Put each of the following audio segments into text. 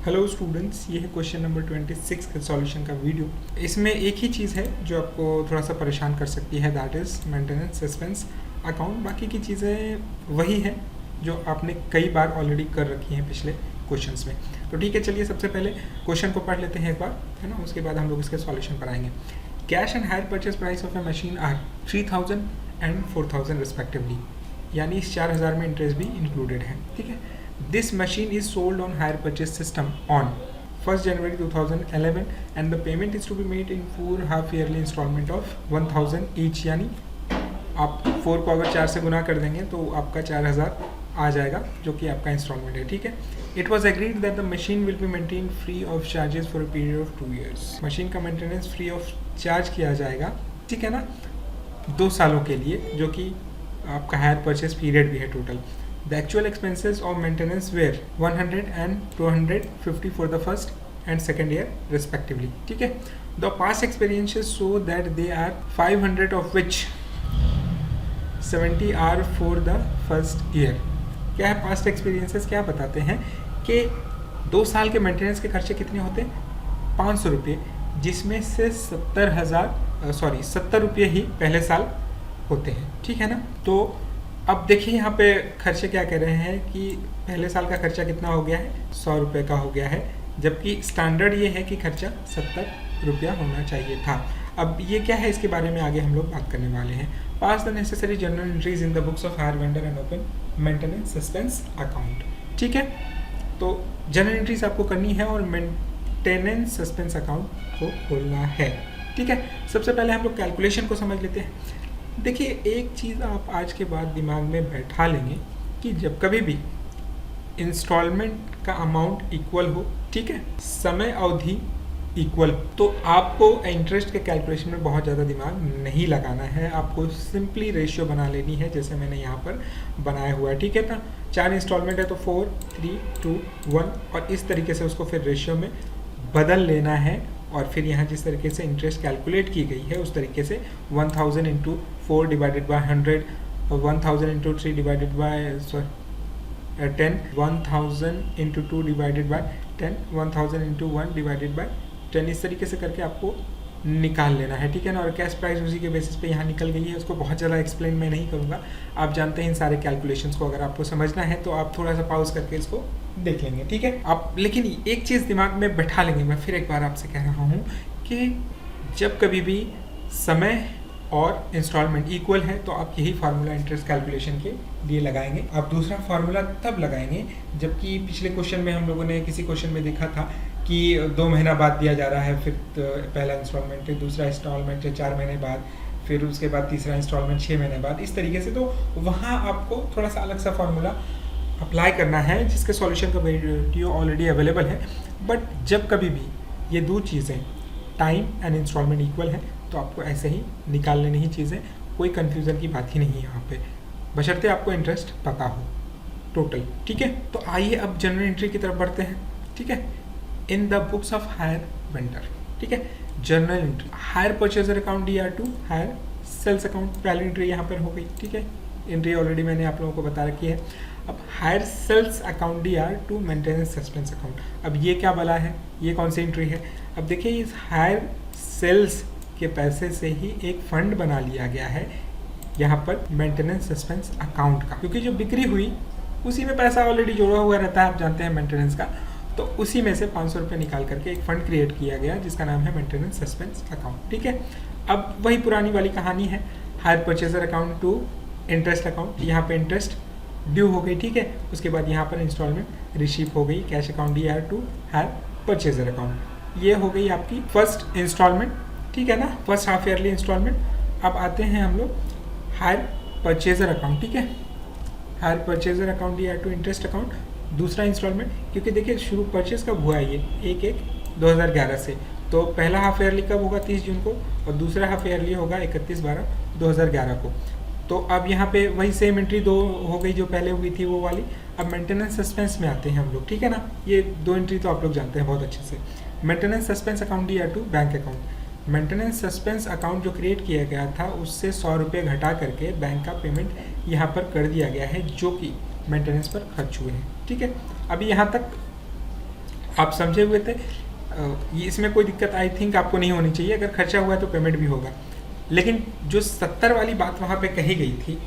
Hello students, ये है question number 26 के सॉल्यूशन का वीडियो। इसमें एक ही चीज़ है जो आपको थोड़ा सा परेशान कर सकती है, that is maintenance suspense account. बाकी की चीज़ें वही है जो आपने कई बार ऑलरेडी कर रखी हैं पिछले क्वेश्चंस में। तो ठीक है, चलिए सबसे पहले क्वेश्चन को पढ़ लेते हैं एक बार, है ना। उसके बाद हम लोग इसके सॉल्यूशन पर आएंगे। Cash and hire purchase price of a machine are 3000 and 4000 respectively, यानी इस 4000 में इंटरेस्ट भी इंक्लूडेड है। ठीक है, this machine is sold on hire purchase system on 1st January 2011 and the payment is to be made in 4 half yearly installment of 1000 each, यानी आप 4 को अगर 4 से गुना कर देंगे तो आपका 4000 आ जाएगा, जो कि आपका इंस्टॉलमेंट है। ठीक है, it was agreed that the machine will be maintain free of charges for a period of 2 years। Machine का मेंटेनेंस फ्री ऑफ चार्ज किया जाएगा, ठीक है ना, 2 सालों के लिए, जो कि आपका हायर परचेज पीरियड भी है total. The actual expenses of maintenance were 100 and 250 for the first and second year respectively. ठीक है, the past experiences show that they are 500 of which 70 are for the first year। क्या है past experiences? क्या बताते हैं कि 2 साल के मेंटेनेंस के खर्चे कितने होते हैं? 500 रुपये, जिसमें से 70 रुपये ही पहले साल होते हैं। ठीक है ना। तो अब देखिए यहाँ पे खर्चे क्या कह रहे हैं कि पहले साल का खर्चा कितना हो गया है, 100 रुपये का हो गया है, जबकि स्टैंडर्ड ये है कि खर्चा 70 रुपया होना चाहिए था। अब ये क्या है, इसके बारे में आगे हम लोग बात करने वाले हैं। Pass the necessary general entries in the books of hire vendor and open maintenance suspense account. ठीक है, तो जनरल एंट्रीज आपको करनी है और मेंटेनेंस सस्पेंस अकाउंट को खोलना है। ठीक है, सबसे पहले हम लोग कैलकुलेशन को समझ लेते हैं। देखिए, एक चीज़ आप आज के बाद दिमाग में बैठा लेंगे कि जब कभी भी इंस्टॉलमेंट का अमाउंट इक्वल हो, ठीक है, समय अवधि इक्वल, तो आपको इंटरेस्ट के कैलकुलेशन में बहुत ज़्यादा दिमाग नहीं लगाना है। आपको सिंपली रेशियो बना लेनी है, जैसे मैंने यहाँ पर बनाया हुआ है। ठीक है ना, 4 इंस्टॉलमेंट है तो 4, 3, 2, 1, और इस तरीके से उसको फिर रेशियो में बदल लेना है। और फिर यहाँ जिस तरीके से इंटरेस्ट कैलकुलेट की गई है उस तरीके से 1000 into 4 divided by 100, 1000 into 3 divided by 10, 1000 into 2 divided by 10, 1000 into 1 divided by 10, इस तरीके से करके आपको निकाल लेना है। ठीक है ना। और कैश प्राइस उसी के बेसिस पे यहाँ निकल गई है, उसको बहुत ज़्यादा एक्सप्लेन मैं नहीं करूँगा। आप जानते हैं इन सारे कैलकुलेशंस को, अगर आपको समझना है तो आप थोड़ा सा पॉज करके इसको देख लेंगे। ठीक है, आप लेकिन एक चीज़ दिमाग में बैठा लेंगे, मैं फिर एक बार आपसे कह रहा हूँ कि जब कभी भी समय और इंस्टॉलमेंट इक्वल है तो आप यही फार्मूला इंटरेस्ट कैलकुलेशन के लिए लगाएंगे। आप दूसरा फार्मूला तब लगाएंगे जबकि पिछले क्वेश्चन में हम लोगों ने किसी क्वेश्चन में देखा था कि 2 महीना बाद दिया जा रहा है, फिर पहला इंस्टॉलमेंट है, दूसरा इंस्टॉलमेंट है 4 महीने बाद, फिर उसके बाद तीसरा इंस्टॉलमेंट 6 महीने बाद, इस तरीके से। तो वहाँ आपको थोड़ा सा अलग सा फार्मूला अप्लाई करना है, जिसके सॉल्यूशन का वीडियो ऑलरेडी अवेलेबल है। बट जब कभी भी ये 2 चीज़ें टाइम एंड इंस्टॉलमेंट इक्वल है तो आपको ऐसे ही निकाल लेनी ही चीज़ें, कोई कन्फ्यूज़न की बात ही नहीं है यहाँ पे, बशर्ते आपको इंटरेस्ट पता हो टोटल। ठीक है, तो आइए अब जनरल एंट्री की तरफ बढ़ते हैं। ठीक है, in the books of hire vendor. ठीक है, journal entry, hire purchaser account DR2, hire sales account, पहली एंट्री यहाँ पर हो गई। ठीक है, एंट्री ऑलरेडी मैंने आप लोगों को बता रखी है। अब hire sales account DR2 maintenance suspense account, अब ये क्या बला है, ये कौन सी एंट्री है? अब देखिए, इस हायर सेल्स के पैसे से ही एक फंड बना लिया गया है यहाँ पर मेंटेनेंस सस्पेंस अकाउंट का, क्योंकि जो बिक्री हुई उसी में पैसा ऑलरेडी जोड़ा हुआ रहता है, आप जानते हैं मेंटेनेंस का। तो उसी में से 500 रुपये निकाल करके एक फ़ंड क्रिएट किया गया जिसका नाम है मेंटेनेंस सस्पेंस अकाउंट। ठीक है, अब वही पुरानी वाली कहानी है, hire purchaser account to interest account, यहाँ पे इंटरेस्ट ड्यू हो गई। ठीक है, उसके बाद यहाँ पर इंस्टॉलमेंट रिसीव हो गई, cash account DR2 hire purchaser account, ये हो गई आपकी फर्स्ट इंस्टॉलमेंट। ठीक है ना, फर्स्ट हाफ ईयरली इंस्टॉलमेंट। अब आते हैं हम लोग हायर परचेजर अकाउंट। ठीक है, hire purchaser account DR2 interest account, दूसरा इंस्टॉलमेंट, क्योंकि देखिए शुरू परचेज कब हुआ है, ये 1/1/2011 से, तो पहला हाफ ईयरली कब होगा, 30 जून को, और दूसरा हाफ ईयरली होगा 31/12/2011 को। तो अब यहाँ पे वही सेम एंट्री 2 हो गई जो पहले हुई थी वो वाली। अब मेंटेनेंस सस्पेंस में आते हैं हम लोग। ठीक है ना, ये 2 एंट्री तो आप लोग जानते हैं बहुत अच्छे से। Maintenance suspense account DR2 bank account, maintenance suspense account जो क्रिएट किया गया था उससे 100 रुपये घटा करके बैंक का पेमेंट यहाँ पर कर दिया गया है, जो कि मेंटेनेंस पर खर्च हुए हैं। ठीक है, अभी यहाँ तक आप समझे हुए थे। ये इसमें कोई दिक्कत आई थिंक आपको नहीं होनी चाहिए। अगर खर्चा हुआ है तो पेमेंट भी होगा। लेकिन जो 70 वाली बात वहाँ पे कही गई थी,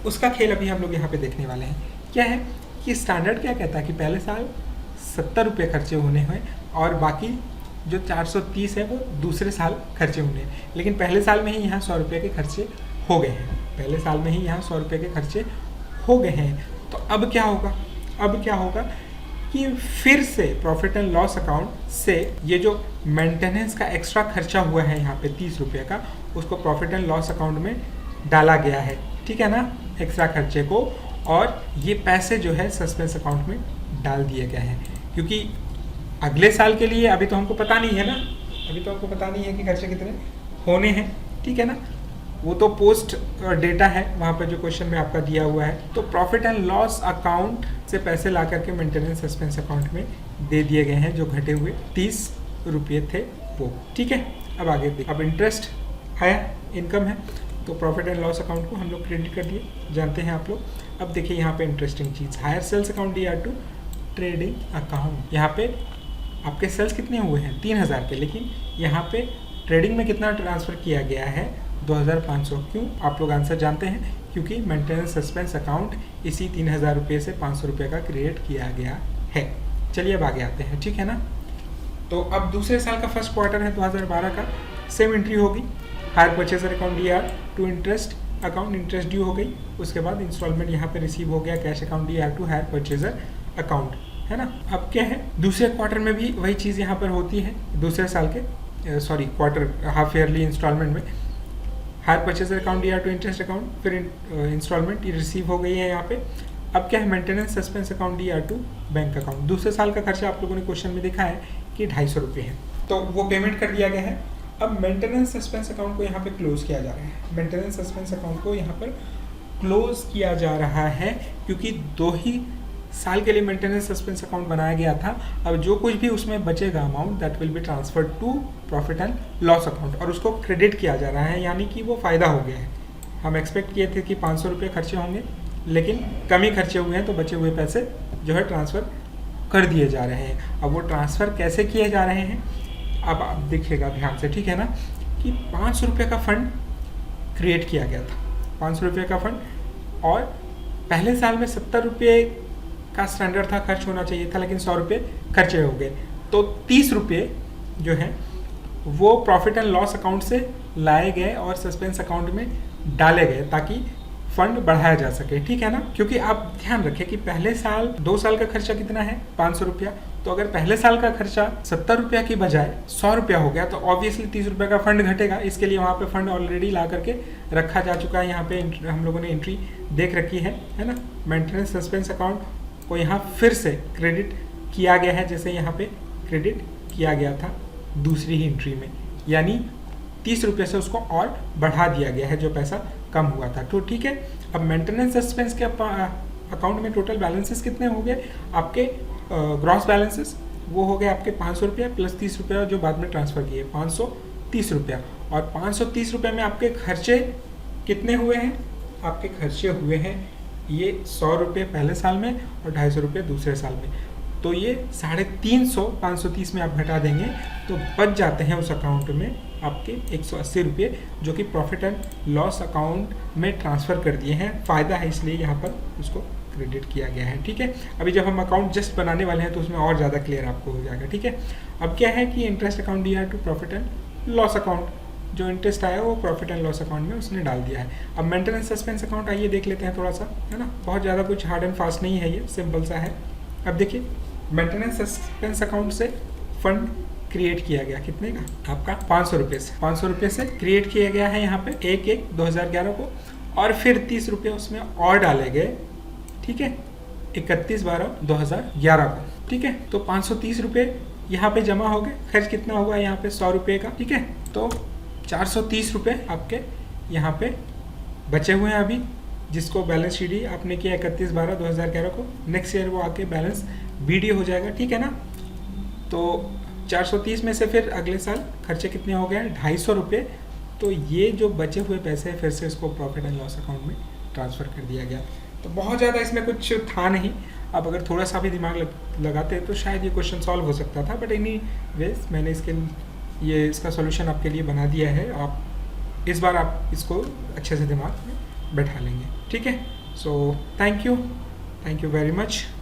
उसका खेल अभी हम लोग यहाँ पे देखने वाले हैं। क्या है कि स्टैंडर्ड क्या कहता है कि पहले साल 70 रुपये खर्चे होने हैं और बाकी जो 430 है वो दूसरे साल खर्चे होने हैं। लेकिन पहले साल में ही यहाँ 100 रुपये के खर्चे हो गए हैं। पहले साल में ही यहाँ 100 रुपये के खर्चे हो गए हैं। तो अब क्या होगा? अब क्या होगा कि फिर से प्रॉफिट एंड लॉस अकाउंट से ये जो मेंटेनेंस का एक्स्ट्रा खर्चा हुआ है यहाँ पे 30 रुपये का, उसको प्रॉफिट एंड लॉस अकाउंट में डाला गया है। ठीक है ना, एक्स्ट्रा खर्चे को, और ये पैसे जो है सस्पेंस अकाउंट में डाल दिए गए हैं। क्योंकि अगले साल के लिए अभी तो हमको पता नहीं है ना, अभी तो हमको पता नहीं है कि खर्चे कितने होने हैं। ठीक है ना, वो तो पोस्ट डेटा है वहाँ पर जो क्वेश्चन में आपका दिया हुआ है। तो प्रॉफिट एंड लॉस अकाउंट से पैसे ला करके मेंटेनेंस सस्पेंस अकाउंट में दे दिए गए हैं, जो घटे हुए 30 रुपये थे वो। ठीक है, अब आगे देखिए। अब इंटरेस्ट आया, इनकम है, तो प्रॉफिट एंड लॉस अकाउंट को हम लोग क्रेडिट कर दिए, जानते हैं आप लोग। अब देखिए यहाँ पे इंटरेस्टिंग चीज़, hire sales account DR to trading account. यहाँ पे आपके सेल्स कितने हुए हैं? 3000 के, लेकिन यहाँ पे ट्रेडिंग में कितना ट्रांसफ़र किया गया है? 2500। क्यों? आप लोग आंसर जानते हैं, क्योंकि मेंटेनेंस सस्पेंस अकाउंट इसी 3000 रुपये से 500 रुपये का क्रिएट किया गया है। चलिए अब आगे आते हैं। ठीक है ना, तो अब दूसरे साल का फर्स्ट क्वार्टर है 2012 का, सेम एंट्री होगी। Hire purchaser account DR to interest account, interest due हो गई। उसके बाद इंस्टॉलमेंट यहाँ पे रिसीव हो गया, cash account DR to hire purchaser account, है ना। अब क्या है, दूसरे क्वार्टर में भी वही चीज़ यहाँ पर होती है। दूसरे साल के क्वार्टर हाफ ईयरली इंस्टॉलमेंट में hire purchaser account DR to interest account, फिर इंस्टॉलमेंट रिसीव हो गई है यहाँ पे। अब क्या है, maintenance suspense account DR to bank account. दूसरे साल का खर्चा आप लोगों ने क्वेश्चन में देखा है कि 250 रुपये है, तो वो पेमेंट कर दिया गया है। अब मेंटेनेंस सस्पेंस अकाउंट को यहाँ पे क्लोज किया जा रहा है। मेंटेनेंस सस्पेंस अकाउंट को यहाँ पर क्लोज किया जा रहा है, क्योंकि 2 ही साल के लिए मेंटेनेंस सस्पेंस अकाउंट बनाया गया था। अब जो कुछ भी उसमें बचेगा amount, that will be transferred to profit and loss account, और उसको क्रेडिट किया जा रहा है, यानी कि वो फ़ायदा हो गया है। हम एक्सपेक्ट किए थे कि 500 रुपये खर्चे होंगे, लेकिन कम ही खर्चे हुए हैं, तो बचे हुए पैसे जो है ट्रांसफ़र कर दिए जा रहे हैं। अब वो ट्रांसफ़र कैसे किए जा रहे हैं, अब आप देखिएगा ध्यान से। ठीक है ना, कि 500 रुपये का फंड क्रिएट किया गया था, 500 रुपये का फंड, और पहले साल में 70 रुपये का स्टैंडर्ड था, खर्च होना चाहिए था, लेकिन 100 रुपये खर्चे हो गए। तो 30 रुपये जो है वो प्रॉफिट एंड लॉस अकाउंट से लाए गए और सस्पेंस अकाउंट में डाले गए, ताकि फंड बढ़ाया जा सके। ठीक है ना, क्योंकि आप ध्यान रखें कि पहले साल 2 साल का खर्चा कितना है? 500 रुपया। तो अगर पहले साल का खर्चा 70 रुपया की बजाय 100 रुपया हो गया, तो ऑब्वियसली 30 रुपये का फंड घटेगा। इसके लिए वहाँ पे फंड ऑलरेडी ला करके रखा जा चुका है। यहाँ पे हम लोगों ने एंट्री देख रखी है ना। मेंटेनेंस सस्पेंस अकाउंट को यहाँ फिर से क्रेडिट किया गया है, जैसे यहाँ पे क्रेडिट किया गया था दूसरी ही एंट्री में, यानी 30 रुपये से उसको और बढ़ा दिया गया है, जो पैसा कम हुआ था। तो ठीक है, अब मेंटेनेंस सस्पेंस के अकाउंट में टोटल बैलेंसेस कितने हो गए आपके? ग्रॉस बैलेंसेस वो हो गए आपके 500 रुपया प्लस 30 रुपया जो बाद में ट्रांसफ़र किए, 530 रुपया। और 530 रुपये में आपके खर्चे कितने हुए हैं? आपके खर्चे हुए हैं ये 100 रुपये पहले साल में और 250 रुपये दूसरे साल में। तो ये 350, 530 में आप घटा देंगे तो बच जाते हैं उस अकाउंट में आपके 180 रुपये, जो कि प्रॉफिट एंड लॉस अकाउंट में ट्रांसफ़र कर दिए हैं। फ़ायदा है, इसलिए यहाँ पर उसको क्रेडिट किया गया है। ठीक है, अभी जब हम अकाउंट जस्ट बनाने वाले हैं तो उसमें और ज़्यादा क्लियर आपको हो जाएगा। ठीक है, अब क्या है कि interest account DR to profit and loss account, जो इंटरेस्ट आया वो प्रॉफिट एंड लॉस अकाउंट में उसने डाल दिया है। अब मेंटेनेंस सस्पेंस अकाउंट आइए देख लेते हैं थोड़ा सा, है ना। बहुत ज़्यादा कुछ हार्ड एंड फास्ट नहीं है, ये सिंपल सा है। अब देखिए, मेंटेनेंस सस्पेंस अकाउंट से फंड क्रिएट किया गया, कितने का? आपका 500 रुपये से, 500 रुपये से क्रिएट किया गया है यहाँ पे 1/1/2011 को, और फिर 30 रुपये उसमें और डाले गए। ठीक है, 31/12/2011 को। ठीक है, तो 530 रुपये यहाँ पे जमा हो गए। खर्च कितना हुआ यहाँ पे? 100 रुपये का। ठीक है, तो 430 रुपये आपके यहाँ पे बचे हुए हैं अभी, जिसको बैलेंस शीट आपने किया 31/12/2011 को। नेक्स्ट ईयर वो आके बैलेंस BD हो जाएगा। ठीक है ना, तो 430 में से फिर अगले साल खर्चे कितने हो गए? 250 रुपये। तो ये जो बचे हुए पैसे फिर से इसको प्रॉफिट एंड लॉस अकाउंट में ट्रांसफ़र कर दिया गया। तो बहुत ज़्यादा इसमें कुछ था नहीं, आप अगर थोड़ा सा भी दिमाग लगाते तो शायद ये क्वेश्चन सॉल्व हो सकता था, बट एनी वेज मैंने इसका सॉल्यूशन आपके लिए बना दिया है। आप इस बार आप इसको अच्छे से दिमाग में बैठा लेंगे, ठीक है। So thank you very much.